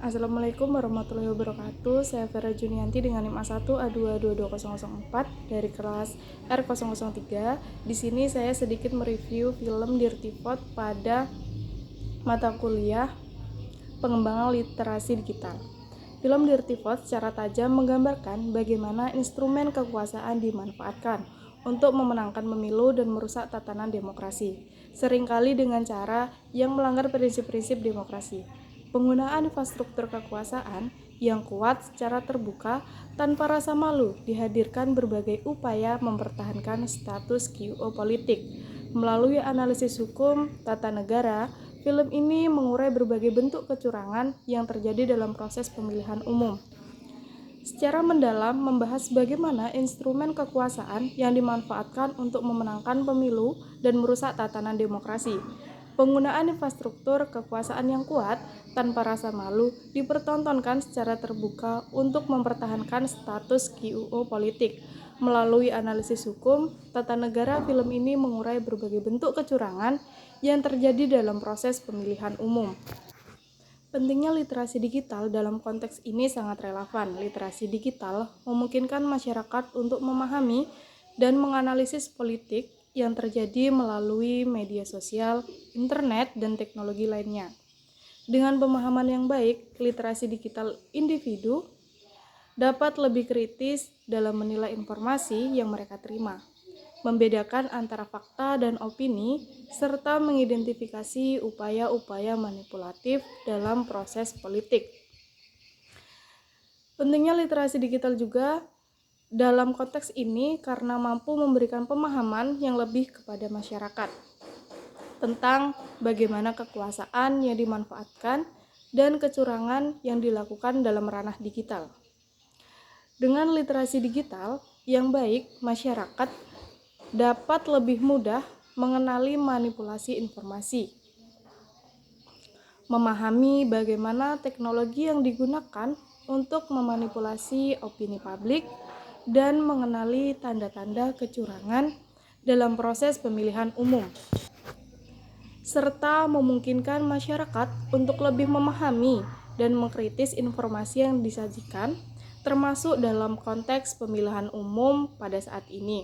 Assalamualaikum warahmatullahi wabarakatuh. Saya Vera Junianti dengan NIM A1A2222004 dari kelas R003. Di sini saya sedikit mereview film Dirty Vote pada mata kuliah Pengembangan Literasi Digital. Film Dirty Vote secara tajam menggambarkan bagaimana instrumen kekuasaan dimanfaatkan untuk memenangkan pemilu dan merusak tatanan demokrasi, seringkali dengan cara yang melanggar prinsip-prinsip demokrasi. Penggunaan infrastruktur kekuasaan yang kuat secara terbuka tanpa rasa malu dihadirkan berbagai upaya mempertahankan status quo politik. Melalui analisis hukum tata negara, film ini mengurai berbagai bentuk kecurangan yang terjadi dalam proses pemilihan umum. Secara mendalam membahas bagaimana instrumen kekuasaan yang dimanfaatkan untuk memenangkan pemilu dan merusak tatanan demokrasi. Penggunaan infrastruktur kekuasaan yang kuat tanpa rasa malu dipertontonkan secara terbuka untuk mempertahankan status quo politik. Melalui analisis hukum tata negara, film ini mengurai berbagai bentuk kecurangan yang terjadi dalam proses pemilihan umum. Pentingnya literasi digital dalam konteks ini sangat relevan. Literasi digital memungkinkan masyarakat untuk memahami dan menganalisis politik yang terjadi melalui media sosial, internet, dan teknologi lainnya. Dengan pemahaman yang baik, literasi digital individu dapat lebih kritis dalam menilai informasi yang mereka terima, membedakan antara fakta dan opini, serta mengidentifikasi upaya-upaya manipulatif dalam proses politik. Pentingnya literasi digital juga dalam konteks ini karena mampu memberikan pemahaman yang lebih kepada masyarakat tentang bagaimana kekuasaan yang dimanfaatkan dan kecurangan yang dilakukan dalam ranah digital. Dengan literasi digital yang baik, masyarakat dapat lebih mudah mengenali manipulasi informasi, memahami bagaimana teknologi yang digunakan untuk memanipulasi opini publik, dan mengenali tanda-tanda kecurangan dalam proses pemilihan umum, serta memungkinkan masyarakat untuk lebih memahami dan mengkritis informasi yang disajikan, termasuk dalam konteks pemilihan umum pada saat ini.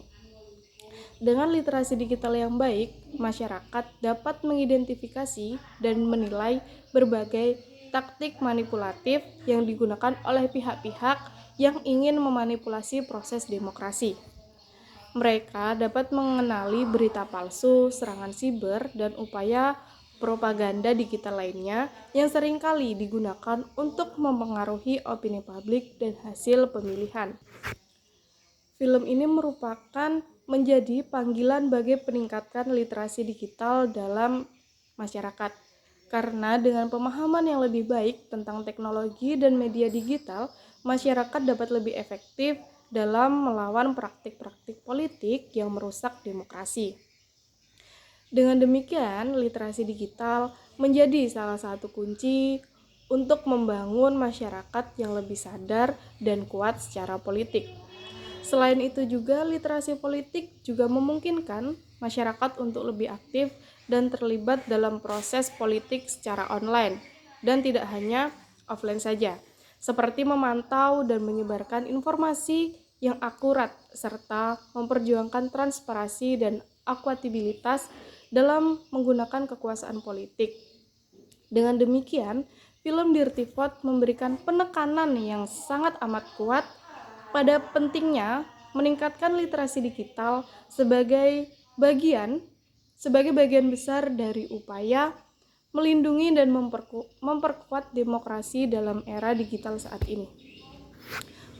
Dengan literasi digital yang baik, masyarakat dapat mengidentifikasi dan menilai berbagai taktik manipulatif yang digunakan oleh pihak-pihak yang ingin memanipulasi proses demokrasi. Mereka dapat mengenali berita palsu, serangan siber, dan upaya propaganda digital lainnya yang seringkali digunakan untuk mempengaruhi opini publik dan hasil pemilihan. Film ini merupakan menjadi panggilan bagi peningkatan literasi digital dalam masyarakat. Karena dengan pemahaman yang lebih baik tentang teknologi dan media digital, masyarakat dapat lebih efektif dalam melawan praktik-praktik politik yang merusak demokrasi. Dengan demikian, literasi digital menjadi salah satu kunci untuk membangun masyarakat yang lebih sadar dan kuat secara politik. Selain itu juga literasi politik juga memungkinkan masyarakat untuk lebih aktif dan terlibat dalam proses politik secara online dan tidak hanya offline saja, seperti memantau dan menyebarkan informasi yang akurat serta memperjuangkan transparansi dan akuntabilitas dalam menggunakan kekuasaan politik. Dengan demikian, film Dirty Vote memberikan penekanan yang sangat amat kuat pada pentingnya meningkatkan literasi digital sebagai bagian besar dari upaya melindungi dan memperkuat demokrasi dalam era digital saat ini.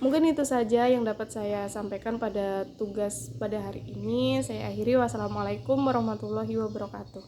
Mungkin itu saja yang dapat saya sampaikan pada tugas pada hari ini. Saya akhiri. Wassalamualaikum warahmatullahi wabarakatuh.